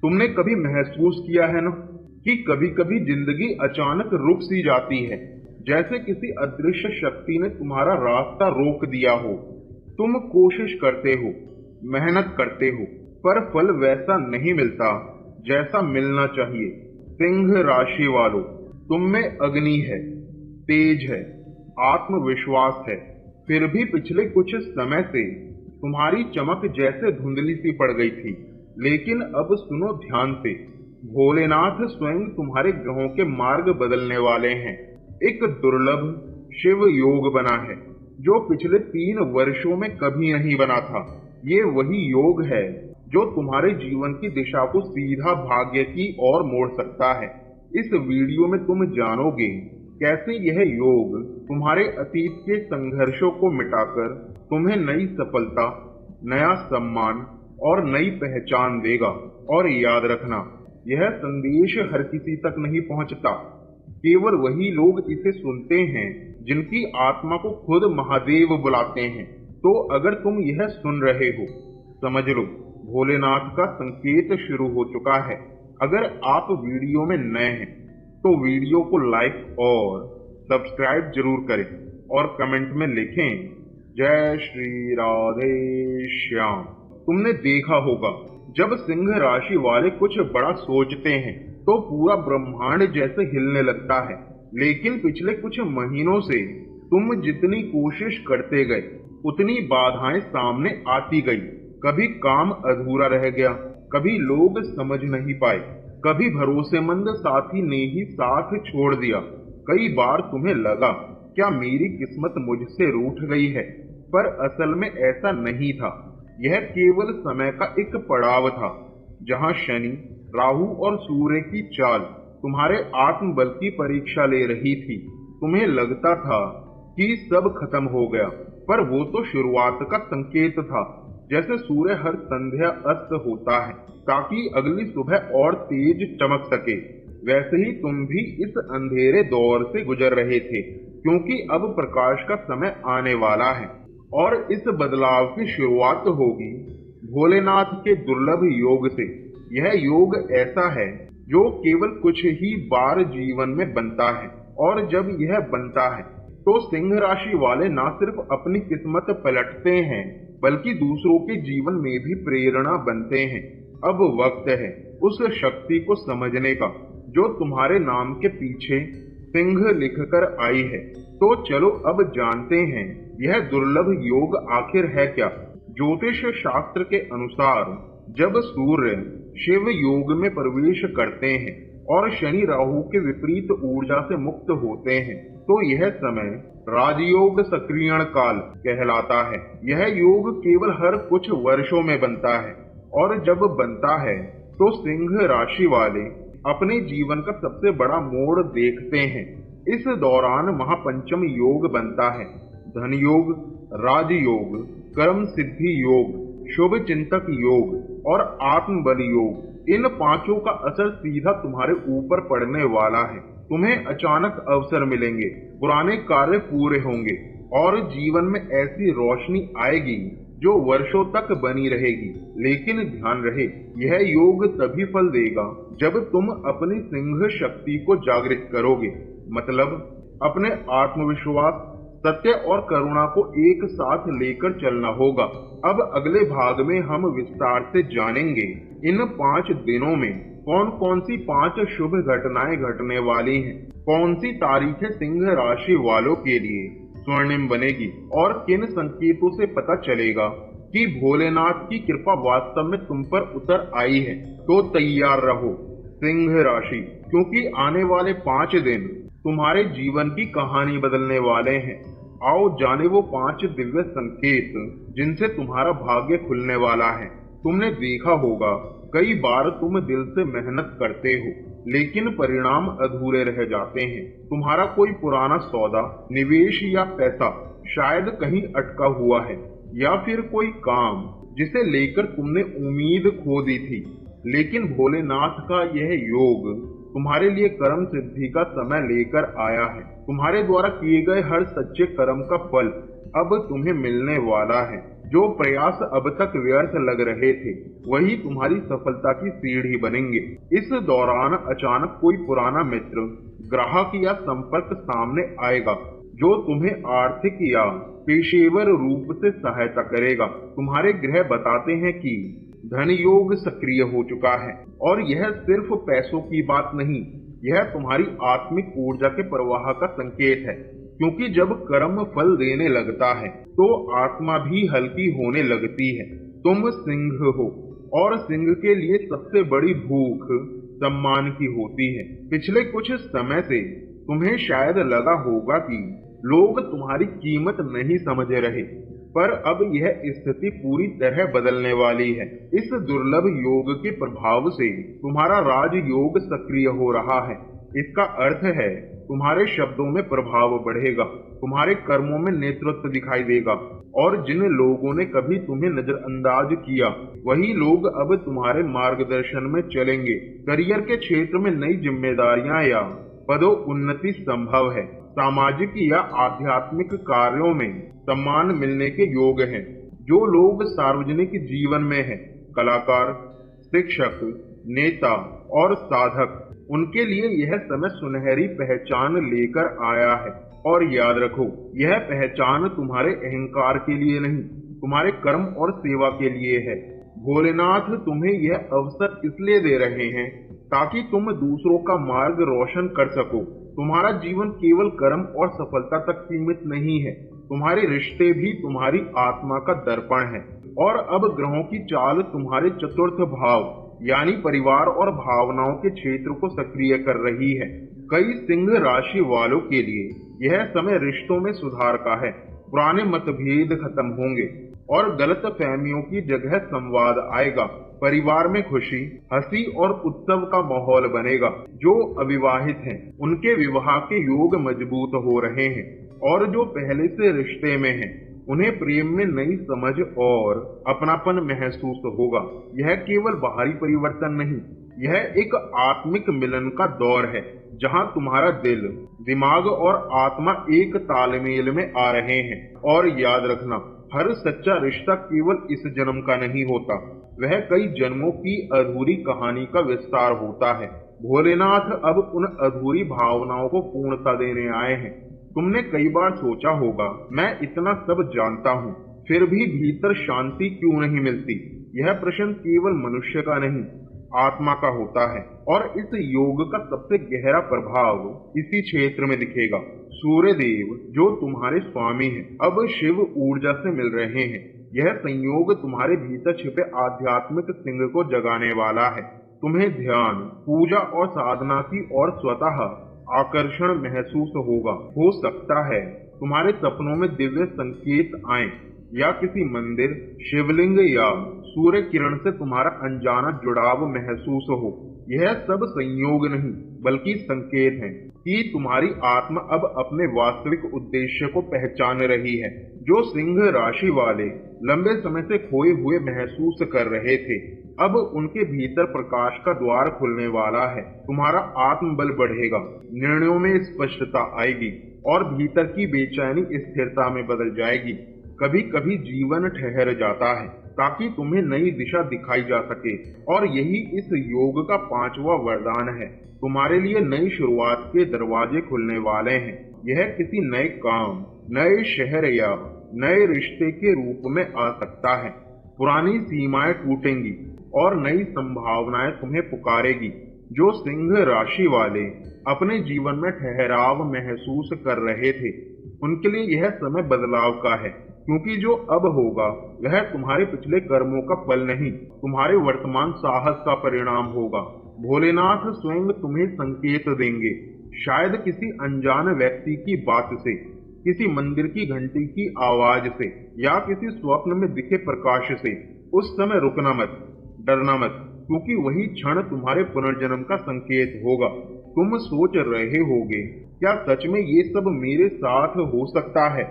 तुमने कभी महसूस किया है ना कि कभी कभी जिंदगी अचानक रुक सी जाती है, जैसे किसी अदृश्य शक्ति ने तुम्हारा रास्ता रोक दिया हो। तुम कोशिश करते हो, मेहनत करते हो, पर फल वैसा नहीं मिलता जैसा मिलना चाहिए। सिंह राशि वालों, तुम में अग्नि है, तेज है, आत्मविश्वास है, फिर भी पिछले कुछ समय से तुम्हारी चमक जैसे धुंधली सी पड़ गई थी। लेकिन अब सुनो ध्यान से, भोलेनाथ स्वयं तुम्हारे ग्रहों के मार्ग बदलने वाले हैं। एक दुर्लभ शिव योग बना है जो पिछले 3 वर्षों में कभी नहीं बना था। ये वही योग है जो तुम्हारे जीवन की दिशा को सीधा भाग्य की ओर मोड़ सकता है। इस वीडियो में तुम जानोगे कैसे यह योग तुम्हारे अतीत के संघर्षों को मिटाकर तुम्हें नई सफलता, नया सम्मान और नई पहचान देगा। और याद रखना, यह संदेश हर किसी तक नहीं पहुंचता। केवल वही लोग इसे सुनते हैं जिनकी आत्मा को खुद महादेव बुलाते हैं। तो अगर तुम यह सुन रहे हो, समझ लो भोलेनाथ का संकेत शुरू हो चुका है। अगर आप वीडियो में नए हैं तो वीडियो को लाइक और सब्सक्राइब जरूर करें और कमेंट में लिखें जय श्री राधे श्याम। तुमने देखा होगा, जब सिंह राशि वाले कुछ बड़ा सोचते हैं तो पूरा ब्रह्मांड जैसे हिलने लगता है। लेकिन पिछले कुछ महीनों से तुम जितनी कोशिश करते गए उतनी बाधाएं सामने आती गई। कभी काम अधूरा रह गया, कभी लोग समझ नहीं पाए, कभी भरोसेमंद साथी ने ही साथ छोड़ दिया। कई बार तुम्हें लगा क्या मेरी किस्मत मुझसे रूठ गई है, पर असल में ऐसा नहीं था। यह केवल समय का एक पड़ाव था जहां शनि, राहु और सूर्य की चाल तुम्हारे आत्मबल की परीक्षा ले रही थी। तुम्हें लगता था कि सब खत्म हो गया, पर वो तो शुरुआत का संकेत था। जैसे सूर्य हर संध्या अस्त होता है ताकि अगली सुबह और तेज चमक सके, वैसे ही तुम भी इस अंधेरे दौर से गुजर रहे थे, क्योंकि अब प्रकाश का समय आने वाला है और इस बदलाव की शुरुआत होगी भोलेनाथ के दुर्लभ योग से। यह योग ऐसा है जो केवल कुछ ही बार जीवन में बनता है, और जब यह बनता है तो सिंह राशि वाले न सिर्फ अपनी किस्मत पलटते हैं बल्कि दूसरों के जीवन में भी प्रेरणा बनते हैं। अब वक्त है उस शक्ति को समझने का जो तुम्हारे नाम के पीछे सिंह लिखकर आई है। तो चलो अब जानते हैं यह दुर्लभ योग आखिर है क्या। ज्योतिष शास्त्र के अनुसार जब सूर्य शिव योग में प्रवेश करते हैं और शनि राहु के विपरीत ऊर्जा से मुक्त होते हैं तो यह समय राजयोग सक्रियण काल कहलाता है। यह योग केवल हर कुछ वर्षों में बनता है, और जब बनता है तो सिंह राशि वाले अपने जीवन का सबसे बड़ा मोड़ देखते हैं। इस दौरान महापंचम योग बनता है, धन योग, राजयोग, कर्म सिद्धि योग, शुभ चिंतक योग और आत्मबल योग। इन पांचों का असर सीधा तुम्हारे ऊपर पड़ने वाला है। तुम्हें अचानक अवसर मिलेंगे, पुराने कार्य पूरे होंगे और जीवन में ऐसी रोशनी आएगी जो वर्षों तक बनी रहेगी। लेकिन ध्यान रहे, यह योग तभी फल देगा जब तुम अपनी सिंह शक्ति को जागृत करोगे, मतलब अपने आत्मविश्वास, सत्य और करुणा को एक साथ लेकर चलना होगा। अब अगले भाग में हम विस्तार से जानेंगे इन 5 दिनों में कौन कौन सी 5 शुभ घटनाएं घटने वाली हैं, कौन सी तारीखें सिंह राशि वालों के लिए स्वर्णिम बनेगी और किन संकेतों से पता चलेगा कि भोलेनाथ की कृपा वास्तव में तुम पर उतर आई है। तो तैयार रहो सिंह राशि, क्योंकि आने वाले 5 दिन तुम्हारे जीवन की कहानी बदलने वाले हैं। आओ जाने वो 5 दिव्य संकेत जिनसे तुम्हारा भाग्य खुलने वाला है। तुमने देखा होगा कई बार तुम दिल से मेहनत करते हो लेकिन परिणाम अधूरे रह जाते हैं। तुम्हारा कोई पुराना सौदा, निवेश या पैसा शायद कहीं अटका हुआ है, या फिर कोई काम जिसे लेकर तुमने उम्मीद खो दी थी। लेकिन भोलेनाथ का यह योग तुम्हारे लिए कर्म सिद्धि का समय लेकर आया है। तुम्हारे द्वारा किए गए हर सच्चे कर्म का फल अब तुम्हें मिलने वाला है। जो प्रयास अब तक व्यर्थ लग रहे थे वही तुम्हारी सफलता की सीढ़ी बनेंगे। इस दौरान अचानक कोई पुराना मित्र, ग्राहक या संपर्क सामने आएगा जो तुम्हें आर्थिक या पेशेवर रूप से सहायता करेगा। तुम्हारे ग्रह बताते हैं कि धन योग सक्रिय हो चुका है और यह सिर्फ पैसों की बात नहीं, यह तुम्हारी आत्मिक ऊर्जा के प्रवाह का संकेत है। क्योंकि जब कर्म फल देने लगता है तो आत्मा भी हल्की होने लगती है। तुम सिंह हो और सिंह के लिए सबसे बड़ी भूख सम्मान की होती है। पिछले कुछ समय से तुम्हें शायद लगा होगा कि लोग तुम्हारी कीमत नहीं समझ रहे, पर अब यह स्थिति पूरी तरह बदलने वाली है। इस दुर्लभ योग के प्रभाव से तुम्हारा राजयोग सक्रिय हो रहा है। इसका अर्थ है तुम्हारे शब्दों में प्रभाव बढ़ेगा, तुम्हारे कर्मों में नेतृत्व दिखाई देगा और जिन लोगों ने कभी तुम्हें नजरअंदाज किया वही लोग अब तुम्हारे मार्गदर्शन में चलेंगे। करियर के क्षेत्र में नई जिम्मेदारियां या पदोन्नति संभव है। सामाजिक या आध्यात्मिक कार्यों में सम्मान मिलने के योग हैं। जो लोग सार्वजनिक जीवन में हैं, कलाकार, शिक्षक, नेता और साधक, उनके लिए यह समय सुनहरी पहचान लेकर आया है। और याद रखो, यह पहचान तुम्हारे अहंकार के लिए नहीं, तुम्हारे कर्म और सेवा के लिए है। भोलेनाथ तुम्हें यह अवसर इसलिए दे रहे हैं ताकि तुम दूसरों का मार्ग रोशन कर सको। तुम्हारा जीवन केवल कर्म और सफलता तक सीमित नहीं है, तुम्हारे रिश्ते भी तुम्हारी आत्मा का दर्पण है। और अब ग्रहों की चाल तुम्हारे चतुर्थ भाव यानी परिवार और भावनाओं के क्षेत्र को सक्रिय कर रही है। कई सिंह राशि वालों के लिए यह समय रिश्तों में सुधार का है। पुराने मतभेद खत्म होंगे और गलत फहमियों की जगह संवाद आएगा। परिवार में खुशी, हंसी और उत्सव का माहौल बनेगा। जो अविवाहित हैं, उनके विवाह के योग मजबूत हो रहे हैं और जो पहले से रिश्ते में हैं, उन्हें प्रेम में नई समझ और अपनापन महसूस होगा। यह केवल बाहरी परिवर्तन नहीं, यह एक आत्मिक मिलन का दौर है जहां तुम्हारा दिल, दिमाग और आत्मा एक तालमेल में आ रहे हैं। और याद रखना, हर सच्चा रिश्ता केवल इस जन्म का नहीं होता, वह कई जन्मों की अधूरी कहानी का विस्तार होता है। भोलेनाथ अब उन अधूरी भावनाओं को पूर्णता देने आए हैं। तुमने कई बार सोचा होगा, मैं इतना सब जानता हूँ फिर भी भीतर शांति क्यों नहीं मिलती। यह प्रश्न केवल मनुष्य का नहीं, आत्मा का होता है। और इस योग का सबसे गहरा प्रभाव इसी क्षेत्र में दिखेगा। सूर्य देव जो तुम्हारे स्वामी हैं, अब शिव ऊर्जा से मिल रहे हैं। यह संयोग तुम्हारे भीतर छिपे आध्यात्मिक सिंह को जगाने वाला है। तुम्हें ध्यान, पूजा और साधना की ओर स्वतः आकर्षण महसूस होगा। हो सकता है तुम्हारे सपनों में दिव्य संकेत आए या किसी मंदिर, शिवलिंग या सूर्य किरण से तुम्हारा अनजाना जुड़ाव महसूस हो। यह सब संयोग नहीं बल्कि संकेत है कि तुम्हारी आत्मा अब अपने वास्तविक उद्देश्य को पहचान रही है। जो सिंह राशि वाले लंबे समय से खोए हुए महसूस कर रहे थे, अब उनके भीतर प्रकाश का द्वार खुलने वाला है। तुम्हारा आत्मबल बढ़ेगा, निर्णयों में स्पष्टता आएगी और भीतर की बेचैनी स्थिरता में बदल जाएगी। कभी कभी जीवन ठहर जाता है ताकि तुम्हें नई दिशा दिखाई जा सके, और यही इस योग का 5वां वरदान है। तुम्हारे लिए नई शुरुआत के दरवाजे खुलने वाले हैं। यह किसी नए काम, नए शहर या नए रिश्ते के रूप में आ सकता है। पुरानी सीमाएं टूटेंगी और नई संभावनाएं तुम्हें पुकारेगी। जो सिंह राशि वाले अपने जीवन में ठहराव महसूस कर रहे थे, उनके लिए यह समय बदलाव का है, क्योंकि जो अब होगा वह तुम्हारे पिछले कर्मों का फल नहीं, तुम्हारे वर्तमान साहस का परिणाम होगा। भोलेनाथ स्वयं तुम्हें संकेत देंगे, शायद किसी अनजान व्यक्ति की बात से, किसी मंदिर की घंटी की आवाज से या किसी स्वप्न में दिखे प्रकाश से। उस समय रुकना मत, डरना मत, क्योंकि वही क्षण तुम्हारे पुनर्जन्म का संकेत होगा। तुम सोच रहे होगे, क्या सच में ये सब मेरे साथ हो सकता है?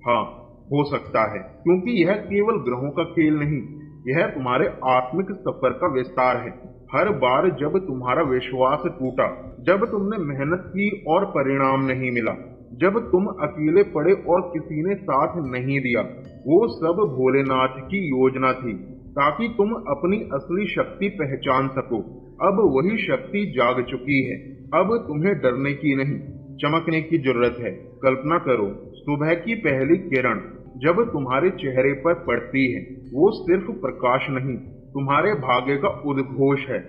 हाँ, हो सकता है, क्योंकि यह केवल ग्रहों का खेल नहीं, यह तुम्हारे आत्मिक सफर का विस्तार है। हर बार जब तुम्हारा विश्वास टूटा, जब तुमने मेहनत की और परिणाम नहीं मिला, जब तुम अकेले पड़े और किसी ने साथ नहीं दिया। वो सब भोलेनाथ की योजना थी ताकि तुम अपनी असली शक्ति पहचान सको। अब वही शक्ति जाग चुकी है। अब तुम्हें डरने की नहीं, चमकने की जरूरत है। कल्पना करो, सुबह की पहली किरण जब तुम्हारे चेहरे पर पड़ती है, वो सिर्फ प्रकाश नहीं, तुम्हारे भाग्य का उद्घोष है।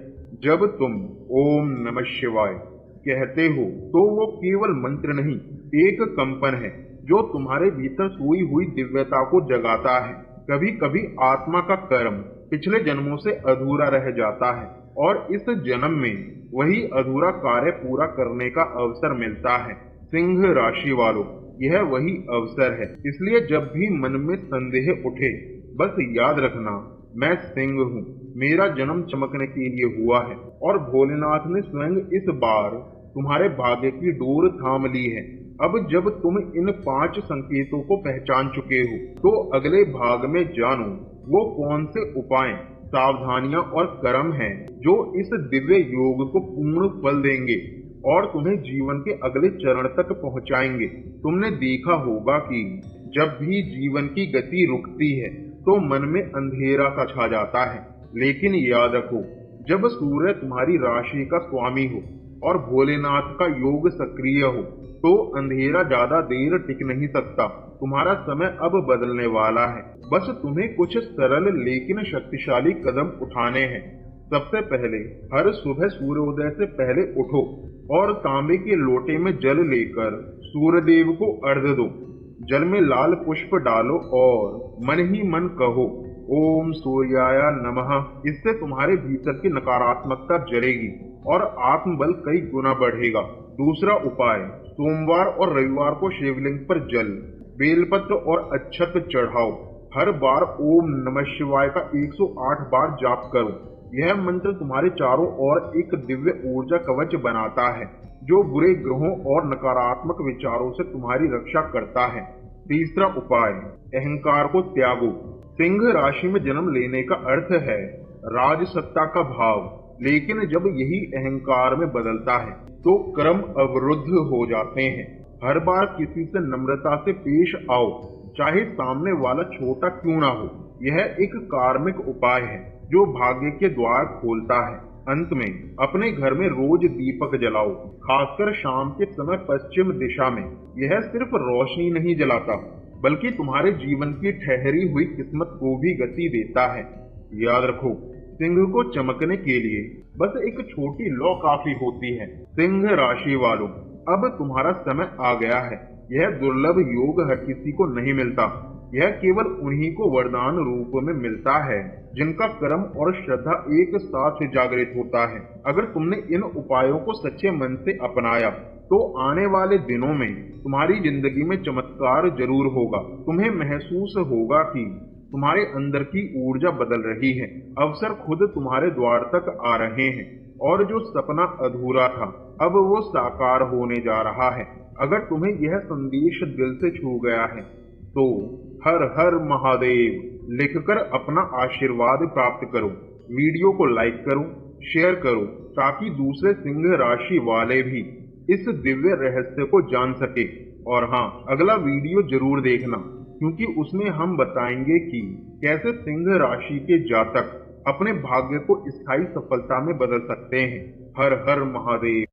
जब तुम ओम नमः शिवाय कहते हो तो वो केवल मंत्र नहीं, एक कंपन है जो तुम्हारे भीतर सोई हुई दिव्यता को जगाता है। कभी कभी आत्मा का कर्म पिछले जन्मों से अधूरा रह जाता है और इस जन्म में वही अधूरा कार्य पूरा करने का अवसर मिलता है। सिंह राशि वालों, यह वही अवसर है। इसलिए जब भी मन में संदेह उठे, बस याद रखना, मैं सिंह हूँ, मेरा जन्म चमकने के लिए हुआ है और भोलेनाथ ने स्वयं इस बार तुम्हारे भाग्य की डोर थाम ली है। अब जब तुम इन 5 संकेतों को पहचान चुके हो, तो अगले भाग में जानो वो कौन से उपाय, सावधानियां और कर्म हैं जो इस दिव्य योग को पूर्ण फल देंगे और तुम्हें जीवन के अगले चरण तक पहुंचाएंगे। तुमने देखा होगा कि जब भी जीवन की गति रुकती है तो मन में अंधेरा सा छा जाता है, लेकिन याद रखो, जब सूर्य तुम्हारी राशि का स्वामी हो और भोलेनाथ का योग सक्रिय हो, तो अंधेरा ज्यादा देर टिक नहीं सकता। तुम्हारा समय अब बदलने वाला है। बस तुम्हें कुछ सरल लेकिन शक्तिशाली कदम उठाने हैं। सबसे पहले, हर सुबह सूर्योदय से पहले उठो और तांबे के लोटे में जल लेकर सूर्यदेव को अर्घ्य दो। जल में लाल पुष्प डालो और मन ही मन कहो ओम सूर्याय नमः। इससे तुम्हारे भीतर की नकारात्मकता जलेगी और आत्मबल कई गुना बढ़ेगा। दूसरा उपाय, सोमवार और रविवार को शिवलिंग पर जल, बेलपत्र और अक्षत चढ़ाओ। हर बार ओम नमः शिवाय का 108 बार जाप करो। यह मंत्र तुम्हारे चारों ओर एक दिव्य ऊर्जा कवच बनाता है जो बुरे ग्रहों और नकारात्मक विचारों से तुम्हारी रक्षा करता है। तीसरा उपाय, अहंकार को त्यागो। सिंह राशि में जन्म लेने का अर्थ है राज सत्ता का भाव, लेकिन जब यही अहंकार में बदलता है तो कर्म अवरुद्ध हो जाते हैं। हर बार किसी से नम्रता से पेश आओ, चाहे सामने वाला छोटा क्यों ना हो। यह एक कार्मिक उपाय है जो भाग्य के द्वार खोलता है। अंत में, अपने घर में रोज दीपक जलाओ, खासकर शाम के समय पश्चिम दिशा में। यह सिर्फ रोशनी नहीं जलाता, बल्कि तुम्हारे जीवन की ठहरी हुई किस्मत को भी गति देता है। याद रखो, सिंह को चमकने के लिए बस एक छोटी लौ काफी होती है। सिंह राशि वालों, अब तुम्हारा समय आ गया है। यह दुर्लभ योग हर किसी को नहीं मिलता। यह केवल उन्हीं को वरदान रूप में मिलता है जिनका कर्म और श्रद्धा एक साथ जागृत होता है। अगर तुमने इन उपायों को सच्चे मन से अपनाया तो आने वाले दिनों में तुम्हारी जिंदगी में चमत्कार जरूर होगा। तुम्हें महसूस होगा कि तुम्हारे अंदर की ऊर्जा बदल रही है, अवसर खुद तुम्हारे द्वार तक आ रहे हैं और जो सपना अधूरा था अब वो साकार होने जा रहा है। अगर तुम्हें यह संदेश दिल से छू गया है तो हर हर महादेव लिखकर अपना आशीर्वाद प्राप्त करो। वीडियो को लाइक करो, शेयर करो, ताकि दूसरे सिंह राशि वाले भी इस दिव्य रहस्य को जान सके। और हाँ, अगला वीडियो जरूर देखना, क्योंकि उसमें हम बताएंगे कि कैसे सिंह राशि के जातक अपने भाग्य को स्थायी सफलता में बदल सकते हैं। हर हर महादेव।